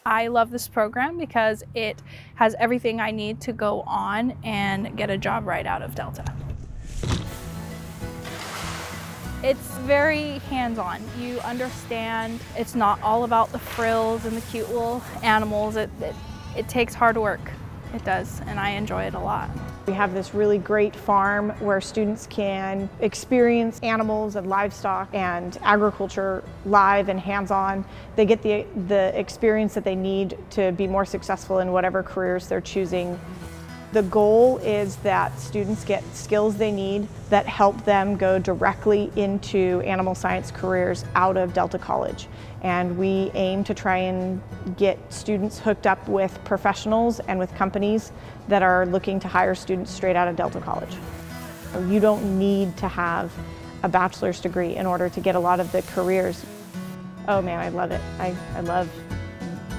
I love this program because it has everything I need to go on and get a job right out of Delta. It's very hands-on. You understand it's not all about the frills and the cute little animals. It takes hard work. It does, and I enjoy it a lot. We have this really great farm where students can experience animals and livestock and agriculture live and hands-on. They get the experience that they need to be more successful in whatever careers they're choosing. The goal is that students get skills they need that help them go directly into animal science careers out of Delta College. And we aim to try and get students hooked up with professionals and with companies that are looking to hire students straight out of Delta College. You don't need to have a bachelor's degree in order to get a lot of the careers. Oh man, I love it. I love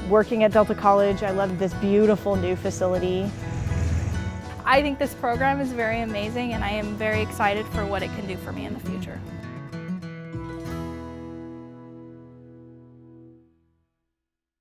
working at Delta College. I love this beautiful new facility. I think this program is very amazing, and I am very excited for what it can do for me in the future.